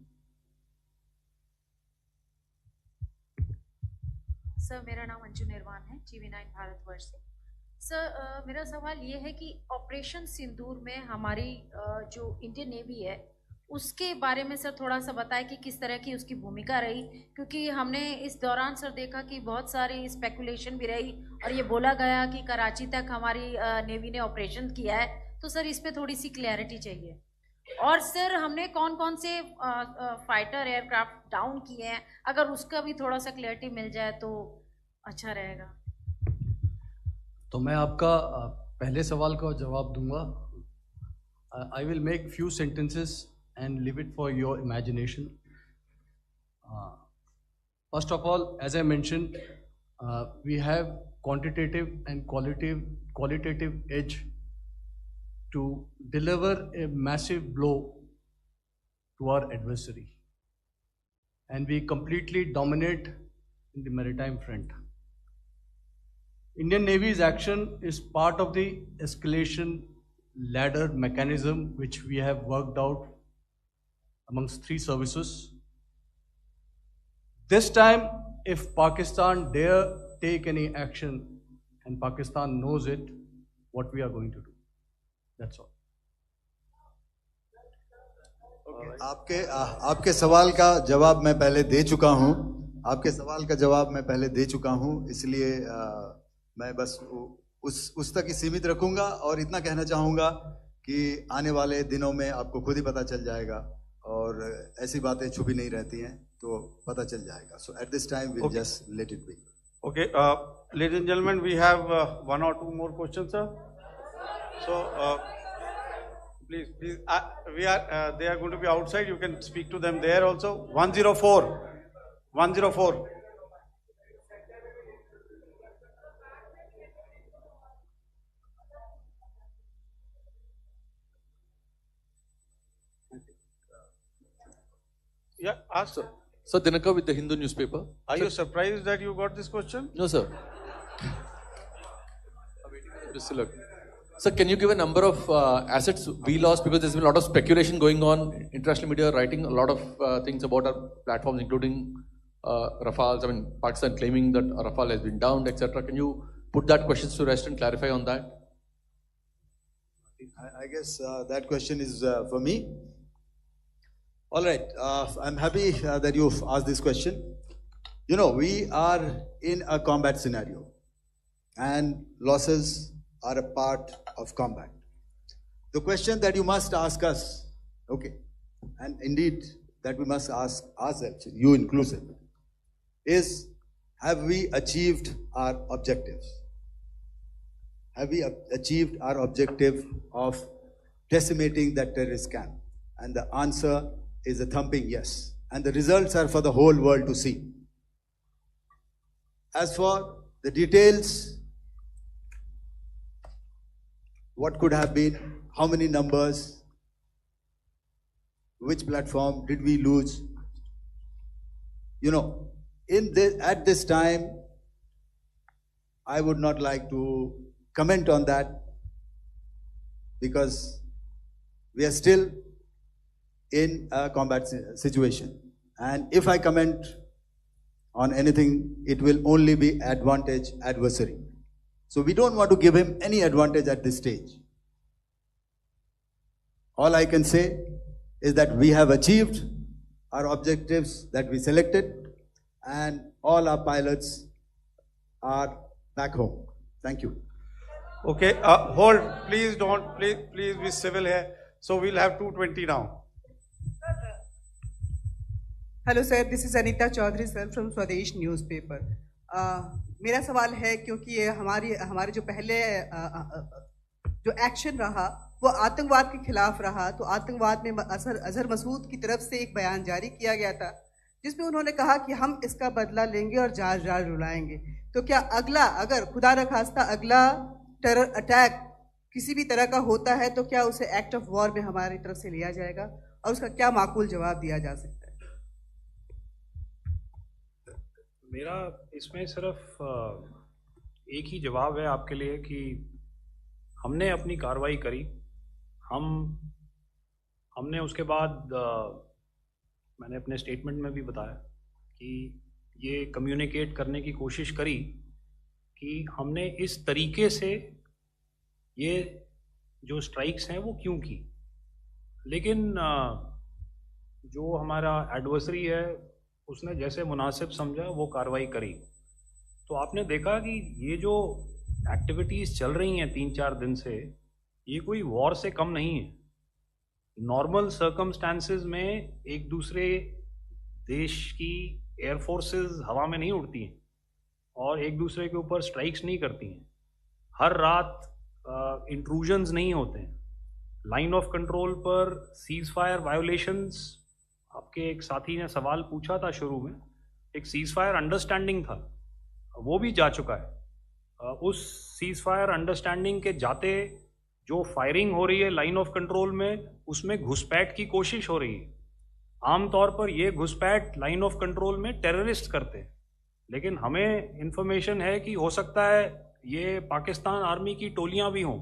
Sir, मेरा नाम अंजू निर्वाण है, GV9 भारतवर्ष से। सर, मेरा सवाल ये है कि ऑपरेशन सिंदूर में हमारी जो इंडियन नेवी है उसके बारे में सर थोड़ा सा बताएं कि किस तरह की उसकी भूमिका रही, क्योंकि हमने इस दौरान सर देखा कि बहुत सारी स्पेकुलेशन भी रही और ये बोला गया कि कराची तक हमारी नेवी ने ऑपरेशन किया है। तो सर इस पर थोड़ी सी क्लैरिटी चाहिए। और सर हमने कौन कौन से फाइटर एयरक्राफ्ट डाउन किए हैं, अगर उसका भी थोड़ा सा क्लैरिटी मिल जाए तो अच्छा रहेगा। तो मैं आपका पहले सवाल का जवाब दूंगा। I will make few sentences and leave it for your imagination. First of all, as I mentioned, we have quantitative and qualitative edge to deliver a massive blow to our adversary, and we completely dominate in the maritime front. Indian Navy's action is part of the escalation ladder mechanism which we have worked out amongst 3 services. This time, if Pakistan dare take any action, and Pakistan knows it, what we are going to do. That's all. आपके सवाल का जवाब मैं पहले दे चुका हूं। इसलिए मैं बस उस तक ही सीमित रखूंगा और इतना कहना चाहूंगा कि आने वाले दिनों में आपको खुद ही पता चल जाएगा और ऐसी बातें छुपी नहीं रहती हैं, तो पता चल जाएगा। So at this time we'll just let it be. Okay, ladies and gentlemen, we have 1 or 2 more questions, sir. So please, they are going to be outside. You can speak to them there also. 104. Yeah, ask. Sir, Dinakar with the Hindu newspaper. Are you surprised that you got this question? No, sir. Just a look. Sir, can you give a number of assets we lost, because there's been a lot of speculation going on, international media writing a lot of things about our platforms, including Rafales. I mean, Pakistan claiming that Rafale has been downed, etc. Can you put that question to rest and clarify on that? I guess that question is for me. All right, I'm happy that you've asked this question. You know, we are in a combat scenario, and losses are a part of combat. The question that you must ask us, okay, and indeed that we must ask ourselves, you inclusive, is have we achieved our objectives? Have we achieved our objective of decimating that terrorist camp? And the answer is a thumping yes. And the results are for the whole world to see. As for the details, what could have been, how many numbers, which platform did we lose? You know, at this time, I would not like to comment on that, because we are still in a combat situation. And if I comment on anything, it will only be adversary. So we don't want to give him any advantage at this stage. All I can say is that we have achieved our objectives that we selected, and all our pilots are back home. Thank you. Okay, hold. Please don't. Please be civil here. So we'll have 220 now. Hello sir, this is Anita Chaudhary sir from Swadesh newspaper. मेरा सवाल है, क्योंकि ये हमारे जो पहले जो action रहा वो आतंकवाद के खिलाफ रहा, तो आतंकवाद में अजहर मसूद की तरफ से एक बयान जारी किया गया था जिसमें उन्होंने कहा कि हम इसका बदला लेंगे और जाज रुलाएंगे। तो क्या अगला, अगर खुदा न खास्ता अगला टेरर अटैक किसी भी तरह का होता है, तो क्या उसे एक्ट ऑफ वॉर में हमारी तरफ से लिया जाएगा और उसका क्या माकूल जवाब दिया जा सकता है? मेरा इसमें सिर्फ एक ही जवाब है आपके लिए कि हमने अपनी कार्रवाई करी। हमने उसके बाद मैंने अपने स्टेटमेंट में भी बताया कि ये कम्युनिकेट करने की कोशिश करी कि हमने इस तरीके से ये जो स्ट्राइक्स हैं वो क्यों की। लेकिन जो हमारा एडवर्सरी है उसने जैसे मुनासिब समझा वो कार्रवाई करी। तो आपने देखा कि ये जो एक्टिविटीज़ चल रही हैं 3-4 दिन से, ये कोई वॉर से कम नहीं है। नॉर्मल सर्कमस्टांसेस में एक दूसरे देश की एयर फोर्सेस हवा में नहीं उड़ती हैं और एक दूसरे के ऊपर स्ट्राइक्स नहीं करती हैं। हर रात इंट्रूजन्स नहीं होते हैं। लाइन ऑफ कंट्रोल पर सीज फायर वायोलेशंस, आपके एक साथी ने सवाल पूछा था शुरू में, एक सीज फायर अंडरस्टैंडिंग था, वो भी जा चुका है। उस सीज फायर अंडरस्टैंडिंग के जाते जो फायरिंग हो रही है लाइन ऑफ कंट्रोल में, उसमें घुसपैठ की कोशिश हो रही है। आमतौर पर ये घुसपैठ लाइन ऑफ कंट्रोल में टेररिस्ट करते हैं, लेकिन हमें इंफॉर्मेशन है कि हो सकता है ये पाकिस्तान आर्मी की टोलियां भी हों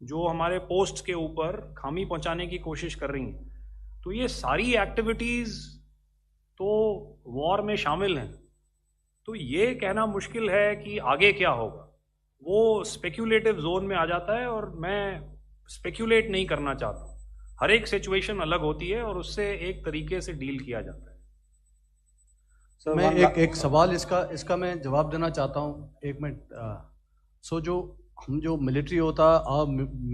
जो हमारे पोस्ट के ऊपर खामी पहुंचाने की कोशिश कर रही हैं। तो ये सारी एक्टिविटीज़ तो वॉर में शामिल हैं। तो ये कहना मुश्किल है कि आगे क्या होगा, वो स्पेक्यूलेटिव जोन में आ जाता है और मैं स्पेक्यूलेट नहीं करना चाहता। हर एक सिचुएशन अलग होती है और उससे एक तरीके से डील किया जाता है। सर मैं एक सवाल इसका मैं जवाब देना चाहता हूँ, 1 मिनट। जो मिलिट्री होता है, our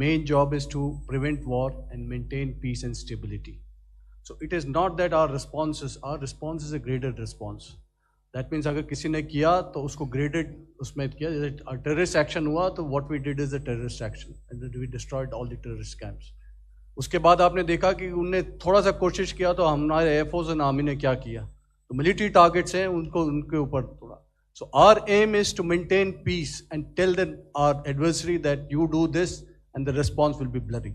main job is to prevent war and maintain peace and stability. So it is not that our response is a graded response. That means अगर किसी ने किया तो उसको graded उसमें किया, जैसे terrorist action हुआ तो what we did is a terrorist action and then we destroyed all the terrorist camps. उसके बाद आपने देखा कि उनने थोड़ा सा कोशिश किया तो हमारे एयरफोर्स और आर्मी ने क्या किया, तो मिलिट्री टारगेट्स हैं उनके ऊपर थोड़ा। So our aim is to maintain peace and tell our adversary that you do this and the response will be bloody.